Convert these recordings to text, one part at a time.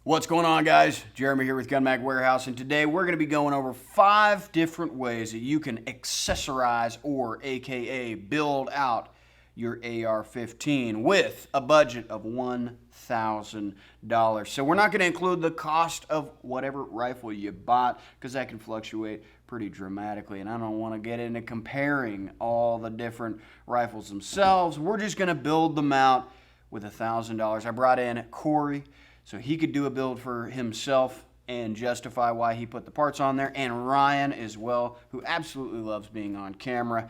What's going on, guys? Jeremy here with Gun Mag Warehouse, and today we're going to be going over 5 different ways that you can accessorize or aka build out your AR-15 with a budget of $1,000. So we're not going to include the cost of whatever rifle you bought because that can fluctuate pretty dramatically, and I don't want to get into comparing all the different rifles themselves. We're just going to build them out with $1,000. I brought in Cory so he could do a build for himself and justify why he put the parts on there, and Ryan as well, who absolutely loves being on camera.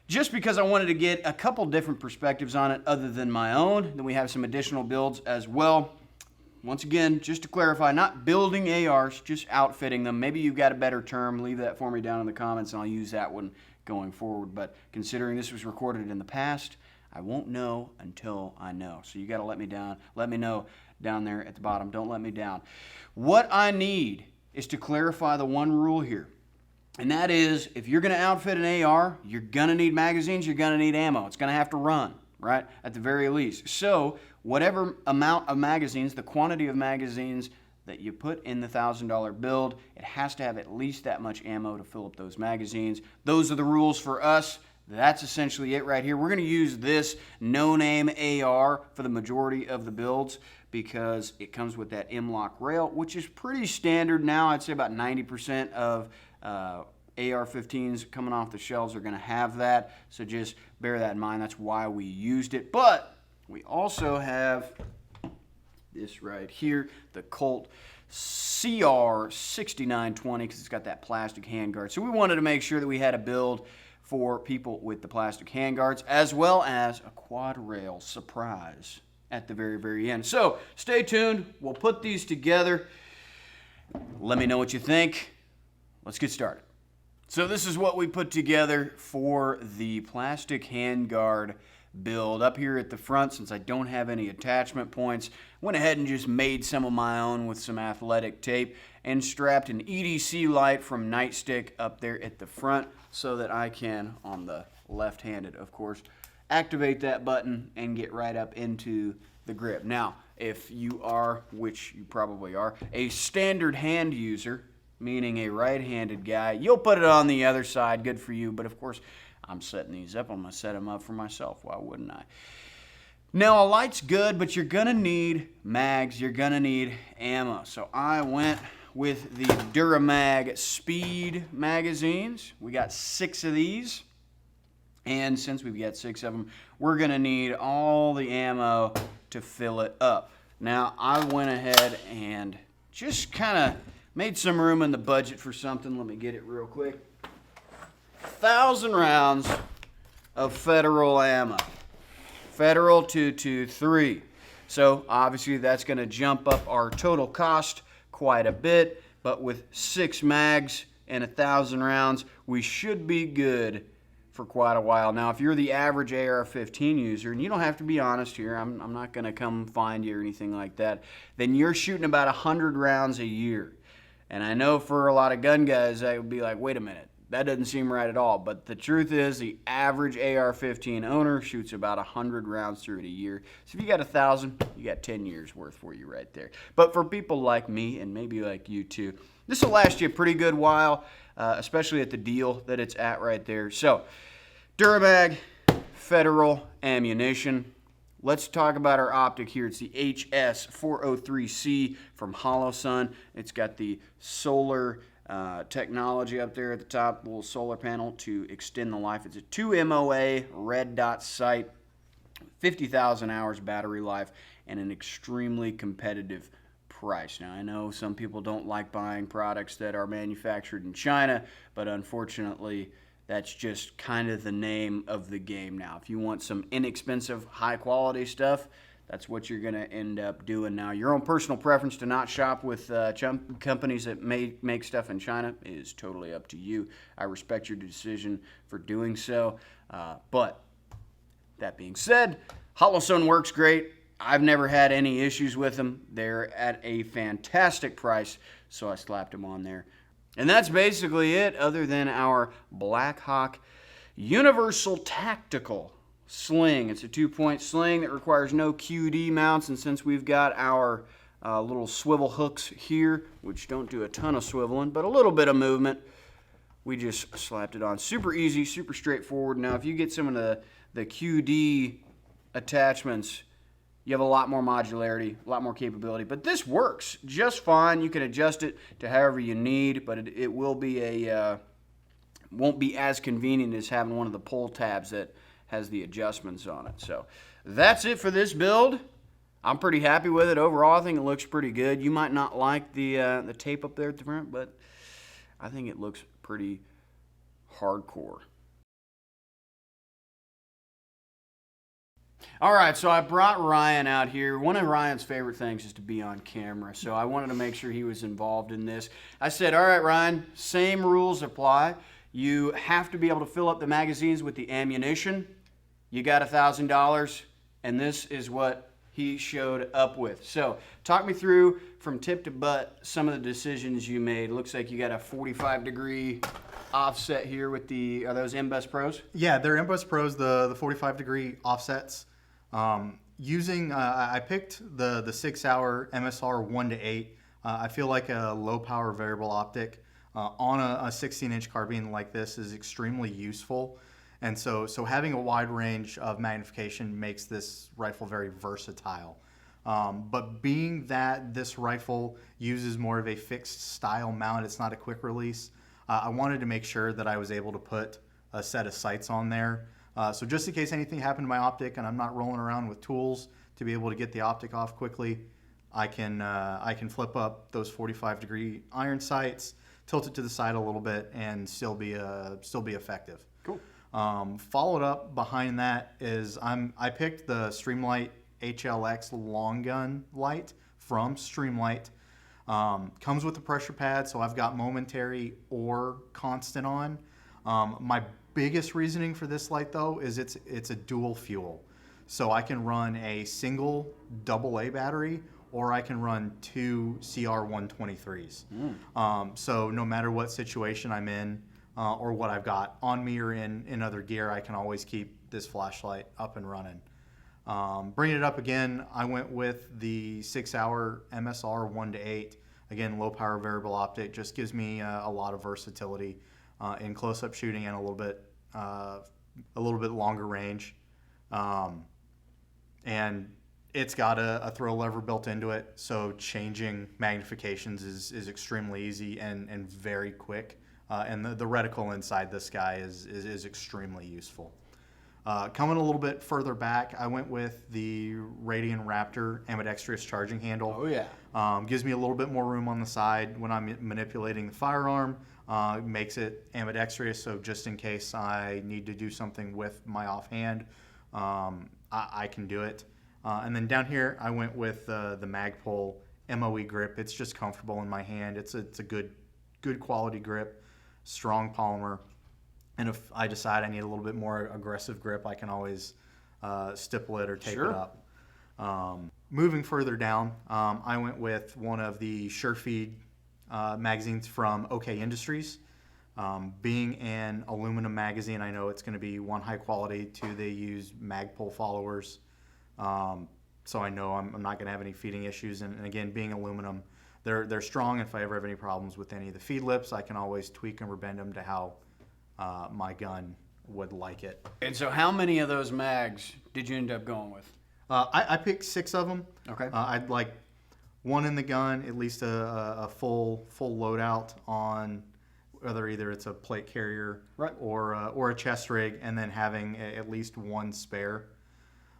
Just because I wanted to get a couple different perspectives on it other than my own. Then we have some additional builds as well. Once again, just to clarify, not building ARs, just outfitting them. Maybe you've got a better term. Leave that for me down in the comments and I'll use that one going forward. But considering this was recorded in the past, I won't know until I know. So you got to let me know down there at the bottom. Don't let me down. What I need is to clarify the one rule here. And that is, if you're going to outfit an AR, you're going to need magazines, you're going to need ammo. It's going to have to run, right? At the very least. So whatever amount of magazines, the quantity of magazines that you put in the $1,000 build, it has to have at least that much ammo to fill up those magazines. Those are the rules for us. That's essentially it right here. We're going to use this no-name AR for the majority of the builds because it comes with that M-Lok rail, which is pretty standard now. I'd say about 90% of AR-15s coming off the shelves are going to have that. So just bear that in mind. That's why we used it. But we also have this right here, the Colt CR6920, because it's got that plastic handguard. So we wanted to make sure that we had a build for people with the plastic handguards, as well as a quad rail surprise at the very, very end. So stay tuned. We'll put these together. Let me know what you think. Let's get started. So this is what we put together for the plastic handguard build. Up here at the front, since I don't have any attachment points, went ahead and just made some of my own with some athletic tape and strapped an EDC light from Nightstick up there at the front so that I can, on the left-handed of course, activate that button and get right up into the grip. Now, if you are, which you probably are, a standard hand user, meaning a right-handed guy, you'll put it on the other side. Good for you. But of course, I'm setting these up. I'm going to set them up for myself. Why wouldn't I? Now, a light's good, but you're going to need mags. You're going to need ammo. So I went with the Duramag Speed magazines. We got 6 of these. And since we've got 6 of them, we're going to need all the ammo to fill it up. Now, I went ahead and just kind of made some room in the budget for something. Let me get it real quick. 1,000 rounds of Federal ammo. Federal 223. So obviously that's going to jump up our total cost quite a bit. But with 6 mags and 1,000 rounds, we should be good for quite a while. Now, if you're the average AR-15 user, and you don't have to be honest here, I'm not going to come find you or anything like that, then you're shooting about 100 rounds a year. And I know for a lot of gun guys, that would be like, wait a minute, that doesn't seem right at all. But the truth is, the average AR-15 owner shoots about 100 rounds through it a year. So if you got 1,000, you got 10 years worth for you right there. But for people like me, and maybe like you too, this will last you a pretty good while, especially at the deal that it's at right there. So, Duramag, Federal ammunition. Let's talk about our optic here. It's the HS403C from Holosun. It's got the solar technology up there at the top, little solar panel to extend the life. It's a 2 MOA red dot sight, 50,000 hours battery life, and an extremely competitive price. Now, I know some people don't like buying products that are manufactured in China, but unfortunately, that's just kind of the name of the game now. If you want some inexpensive, high-quality stuff, that's what you're going to end up doing. Now, your own personal preference to not shop with companies that make stuff in China is totally up to you. I respect your decision for doing so. But that being said, Holosun works great. I've never had any issues with them. They're at a fantastic price, so I slapped them on there. And that's basically it, other than our Blackhawk Universal Tactical sling. It's a 2-point sling that requires no QD mounts, and since we've got our little swivel hooks here, which don't do a ton of swiveling, but a little bit of movement. We just slapped it on. Super easy, super straightforward. Now, if you get some of the QD attachments, you have a lot more modularity, a lot more capability. But this works just fine. You can adjust it to however you need, but it will be won't be as convenient as having one of the pull tabs that has the adjustments on it. So that's it for this build. I'm pretty happy with it overall. I think it looks pretty good. You might not like the tape up there at the front, but I think it looks pretty hardcore. All right, so I brought Ryan out here. One of Ryan's favorite things is to be on camera, so I wanted to make sure he was involved in this. I said, all right, Ryan, same rules apply. You have to be able to fill up the magazines with the ammunition. You got $1,000, and this is what he showed up with. So talk me through from tip to butt some of the decisions you made. It looks like you got a 45-degree offset here with the, are those M-Bus Pros? Yeah, they're M-Bus Pros, the 45-degree offsets. I picked the 6-hour MSR 1-8. I feel like a low-power variable optic on a 16-inch carbine like this is extremely useful. And so having a wide range of magnification makes this rifle very versatile. But being that this rifle uses more of a fixed style mount, it's not a quick release, I wanted to make sure that I was able to put a set of sights on there. So just in case anything happened to my optic and I'm not rolling around with tools to be able to get the optic off quickly, I can flip up those 45-degree iron sights, tilt it to the side a little bit, and still be effective. Cool. Followed up behind that is I picked the Streamlight HLX long gun light from Streamlight. Comes with a pressure pad, so I've got momentary or constant on. My biggest reasoning for this light though is it's a dual fuel, so I can run a single AA battery or I can run 2 CR123s. So no matter what situation I'm in, or what I've got on me or in other gear, I can always keep this flashlight up and running. Bringing it up again, I went with the 6-hour MSR 1-8. Again, low power variable optic just gives me a lot of versatility in close-up shooting and a little bit longer range. And it's got a throw lever built into it, so changing magnifications is extremely easy and very quick. And the reticle inside this guy is extremely useful. Coming a little bit further back, I went with the Radian Raptor ambidextrous charging handle. Oh yeah. Gives me a little bit more room on the side when I'm manipulating the firearm. Makes it ambidextrous, so just in case I need to do something with my offhand, I can do it. And then down here, I went with the Magpul MOE grip. It's just comfortable in my hand. It's a good quality grip, strong polymer. And if I decide I need a little bit more aggressive grip, I can always stipple it or tape it up. Moving further down, I went with one of the SureFeed magazines from OK Industries. Being an aluminum magazine, I know it's going to be one, high quality, two, they use Magpul followers. So I know I'm not going to have any feeding issues. And again, being aluminum, they're strong. If I ever have any problems with any of the feed lips, I can always tweak and rebend them to how my gun would like it. And so how many of those mags did you end up going with? I picked 6 of them. Okay. I'd like one in the gun, at least a full loadout on either it's a plate carrier, right, or a chest rig, and then having at least one spare.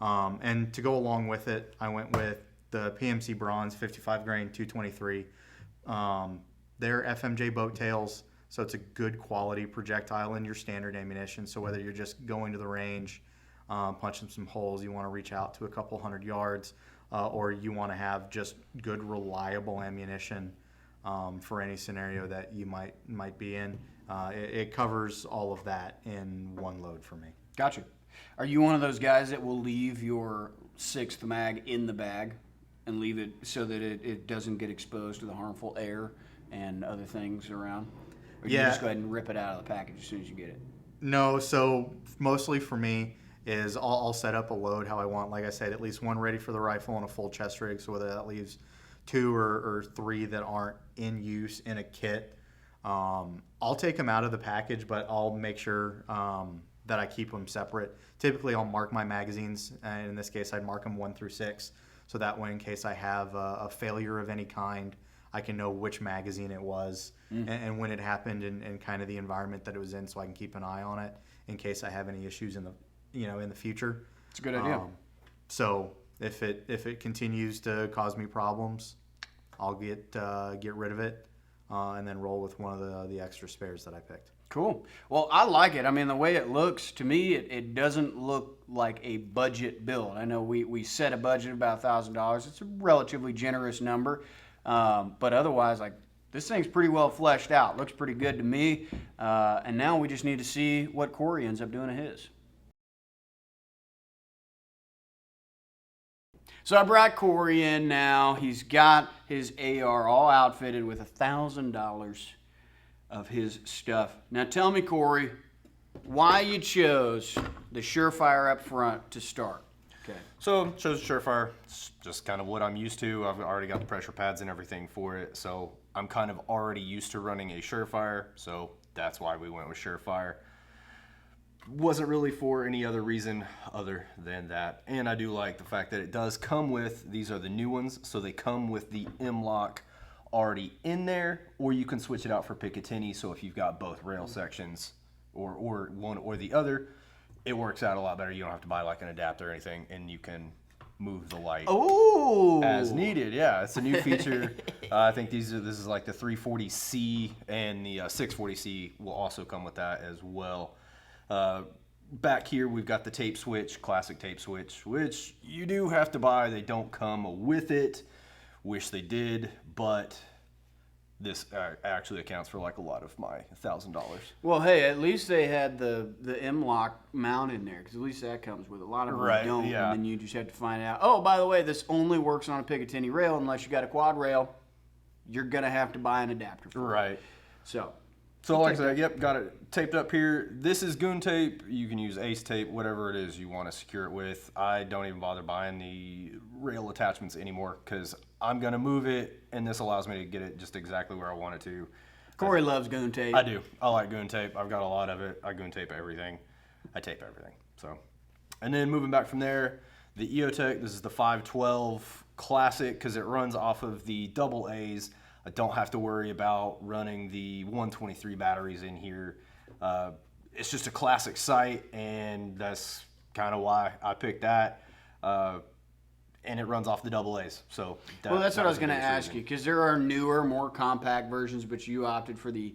And to go along with it, I went with the PMC Bronze 55 grain 223. They're FMJ boat tails, so it's a good quality projectile in your standard ammunition. So whether you're just going to the range, punching some holes, you want to reach out to a couple hundred yards, or you want to have just good reliable ammunition for any scenario that you might be in, it covers all of that in one load for me. Gotcha. Are you one of those guys that will leave your 6th mag in the bag and leave it so that it doesn't get exposed to the harmful air and other things around? Or you just go ahead and rip it out of the package as soon as you get it? No, so mostly for me is I'll set up a load how I want. Like I said, at least one ready for the rifle and a full chest rig, so whether that leaves 2 or 3 that aren't in use in a kit, I'll take them out of the package, but I'll make sure that I keep them separate. Typically, I'll mark my magazines, and in this case, I'd mark them 1 through 6, so that way, in case I have a failure of any kind, I can know which magazine it was and when it happened and kind of the environment that it was in, so I can keep an eye on it in case I have any issues in the future. It's a good idea. So if it continues to cause me problems, I'll get rid of it and then roll with one of the extra spares that I picked. Cool. Well, I like it. I mean, the way it looks, to me, it doesn't look like a budget build. I know we set a budget of about $1,000. It's a relatively generous number. But otherwise, like, this thing's pretty well fleshed out. Looks pretty good to me. And now we just need to see what Cory ends up doing to his. So I brought Cory in now. He's got his AR all outfitted with $1,000 of his stuff. Now tell me, Cory, why you chose the Surefire up front to start. Okay. So chose Surefire. It's just kind of what I'm used to. I've already got the pressure pads and everything for it, so I'm kind of already used to running a Surefire, so that's why we went with Surefire. Wasn't really for any other reason other than that. And I do like the fact that it does come with, these are the new ones, so they come with the M-Lok already in there, or you can switch it out for Picatinny, so if you've got both rail sections or one or the other, it works out a lot better. You don't have to buy like an adapter or anything, and you can move the light as needed. Yeah, it's a new feature. I think this is like the 340C, and the 640C will also come with that as well. Back here we've got the tape switch, classic tape switch, which you do have to buy. They don't come with it. Wish they did, but this actually accounts for like a lot of my $1,000. Well, hey, at least they had the M-Lok mount in there, because at least that comes with it. A lot of them don't, yeah. And then you just have to find out, oh, by the way, this only works on a Picatinny rail unless you got a quad rail. You're going to have to buy an adapter for it. Right. So like I said, yep, got it taped up here. This is goon tape. You can use ace tape, whatever it is you want to secure it with. I don't even bother buying the rail attachments anymore because I'm going to move it, and this allows me to get it just exactly where I want it to. Cory loves goon tape. I do. I like goon tape. I've got a lot of it. I goon tape everything. I tape everything. So, and then moving back from there, the EOTech, this is the 512 Classic because it runs off of the double A's. I don't have to worry about running the 123 batteries in here. It's just a classic sight, and that's kind of why I picked that. And it runs off the double A's. So that's what I was going to ask you, because there are newer, more compact versions, but you opted for the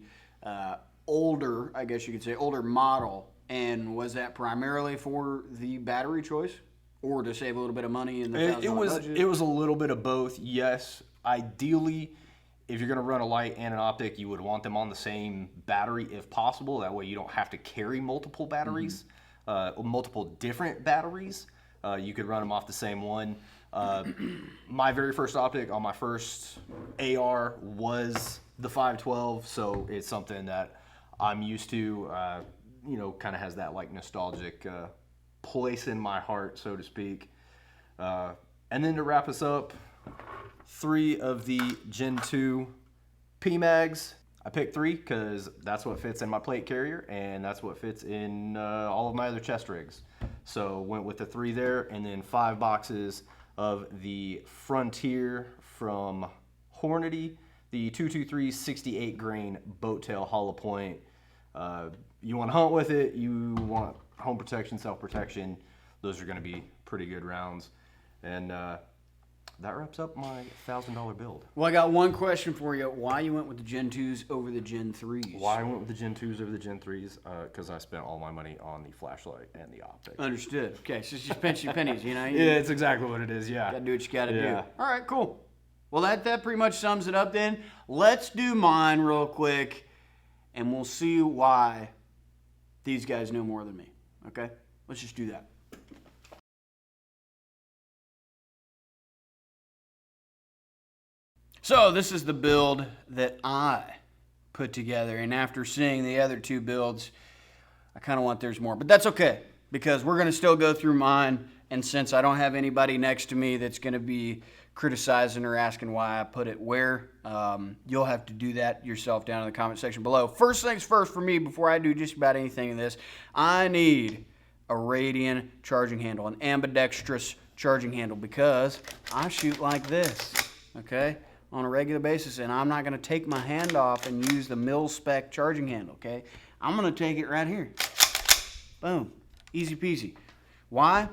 older, I guess you could say, older model. And was that primarily for the battery choice, or to save a little bit of money in the $1,000 budget? It was a little bit of both. Yes, ideally, if you're going to run a light and an optic, you would want them on the same battery if possible. That way you don't have to carry multiple batteries, multiple different batteries. You could run them off the same one. My very first optic on my first AR was the 512, so it's something that I'm used to. Kind of has that like nostalgic place in my heart, so to speak. And then to wrap us up, 3 of the Gen 2 PMags. I picked 3 because that's what fits in my plate carrier, and that's what fits in all of my other chest rigs. So went with the 3 there, and then 5 boxes of the Frontier from Hornady, the 223 68 grain boat tail hollow point. You want to hunt with it, you want home protection, self-protection, those are going to be pretty good rounds. And that wraps up my $1,000 build. Well, I got one question for you. Why you went with the Gen 2s over the Gen 3s? Why I went with the Gen 2s over the Gen 3s? Because I spent all my money on the flashlight and the optic. Understood. Okay, so it's just pinchy pennies, you know? Yeah, it's exactly what it is, yeah. Gotta do what you gotta do. All right, cool. Well, that pretty much sums it up then. Let's do mine real quick, and we'll see why these guys know more than me, okay? Let's just do that. So this is the build that I put together, and after seeing the other 2 builds, I kind of want there's more, but that's okay, because we're going to still go through mine, and since I don't have anybody next to me that's going to be criticizing or asking why I put it where, you'll have to do that yourself down in the comment section below. First things first for me, before I do just about anything in this, I need a radian charging handle, an ambidextrous charging handle, because I shoot like this, okay, on a regular basis, and I'm not going to take my hand off and use the mil-spec charging handle, okay? I'm going to take it right here. Boom. Easy peasy. Why?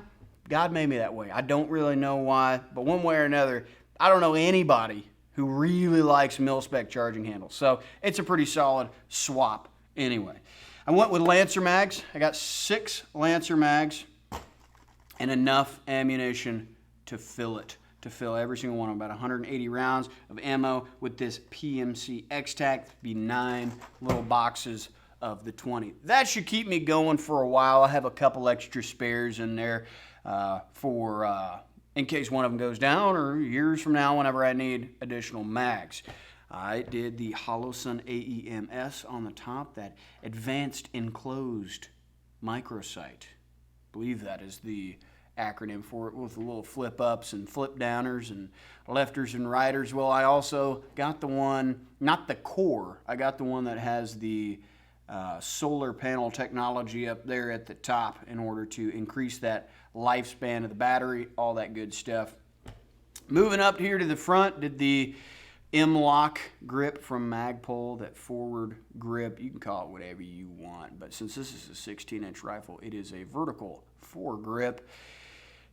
God made me that way. I don't really know why, but one way or another, I don't know anybody who really likes mil-spec charging handles. So it's a pretty solid swap anyway. I went with Lancer mags. I got 6 Lancer mags and enough ammunition to fill it. To fill every single one, about 180 rounds of ammo with this PMC X-Tac. Be 9 little boxes of the 20. That should keep me going for a while. I have a couple extra spares in there for in case one of them goes down, or years from now whenever I need additional mags. I did the Holosun AEMS on the top, that advanced enclosed microsight. I believe that is the acronym for it, with the little flip ups and flip downers and lefters and righters. Well, I also got the one, not the core, I got the one that has the solar panel technology up there at the top in order to increase that lifespan of the battery, all that good stuff. Moving up here to the front, did the M-Lok grip from Magpul, that forward grip. You can call it whatever you want, but since this is a 16-inch rifle, it is a vertical foregrip.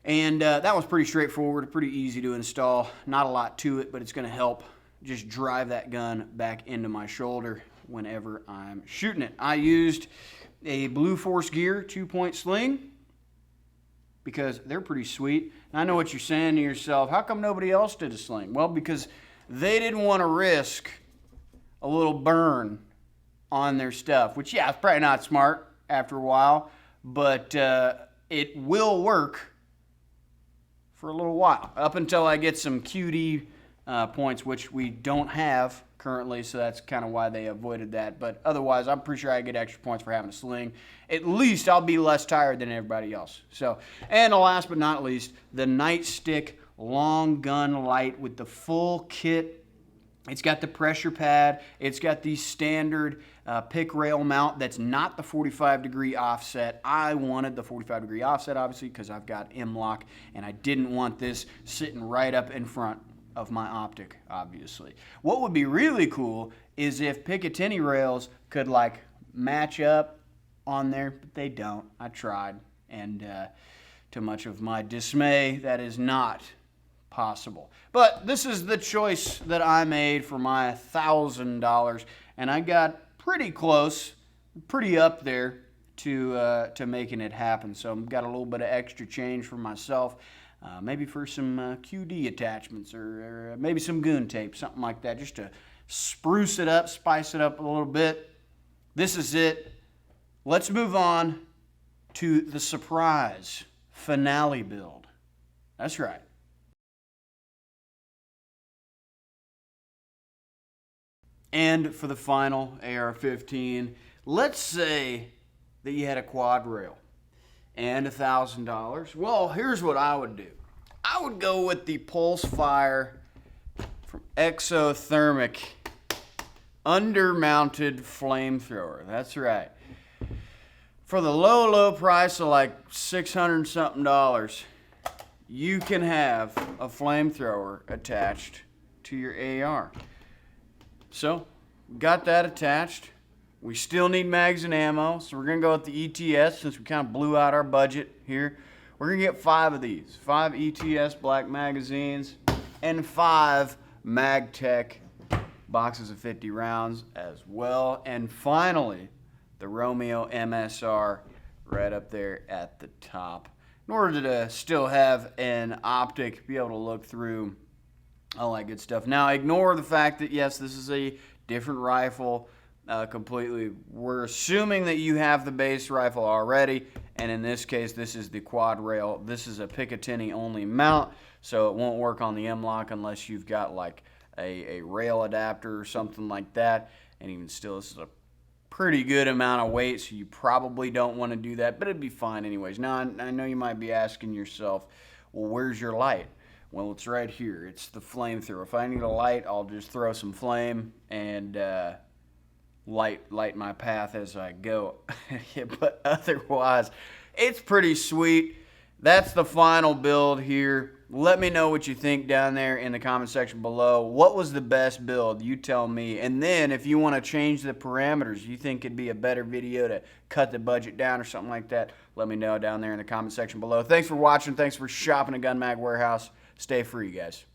And that was pretty straightforward, pretty easy to install. Not a lot to it, but it's going to help just drive that gun back into my shoulder whenever I'm shooting it. I used a Blue Force Gear 2-point sling because they're pretty sweet. And I know what you're saying to yourself, how come nobody else did a sling? Well, because they didn't want to risk a little burn on their stuff, which, yeah, it's probably not smart after a while, but it will work for a little while, up until I get some QD points, which we don't have currently, so that's kind of why they avoided that. But otherwise, I'm pretty sure I get extra points for having a sling. At least I'll be less tired than everybody else. So, and last but not least, the Nightstick long gun light with the full kit. It's got the pressure pad. It's got the standard pick rail mount that's not the 45-degree offset. I wanted the 45-degree offset, obviously, because I've got M-Lok, and I didn't want this sitting right up in front of my optic, obviously. What would be really cool is if Picatinny rails could like match up on there, but they don't. I tried, and to much of my dismay, that is not possible. But this is the choice that I made for my $1,000, and I got pretty close, pretty up there to making it happen. So I've got a little bit of extra change for myself. Maybe for some QD attachments, or maybe some goon tape, something like that, just to spruce it up, spice it up a little bit. This is it. Let's move on to the surprise finale build. That's right. And for the final AR-15, let's say that you had a quad rail and $1,000. Well, here's what I would do. I would go with the Pulse Fire from Exothermic undermounted flamethrower. That's right. For the low price of like $600 something, you can have a flamethrower attached to your AR. So, got that attached. We still need mags and ammo, so we're going to go with the ETS since we kind of blew out our budget here. We're going to get 5 of these. 5 ETS black magazines and 5 MagTech boxes of 50 rounds as well. And finally, the Romeo MSR right up there at the top. In order to still have an optic, be able to look through all that good stuff. Now, ignore the fact that, yes, this is a different rifle completely. We're assuming that you have the base rifle already, and in this case, this is the quad rail. This is a Picatinny only mount, so it won't work on the M-Lok unless you've got like a rail adapter or something like that. And even still, this is a pretty good amount of weight, so you probably don't want to do that, but it'd be fine anyways. Now, I know you might be asking yourself, well, where's your light? Well, it's right here. It's the flamethrower. If I need a light, I'll just throw some flame and light my path as I go. But otherwise, it's pretty sweet. That's the final build here. Let me know what you think down there in the comment section below. What was the best build? You tell me. And then if you want to change the parameters, you think it'd be a better video to cut the budget down or something like that, let me know down there in the comment section below. Thanks for watching. Thanks for shopping at Gun Mag Warehouse. Stay free, guys.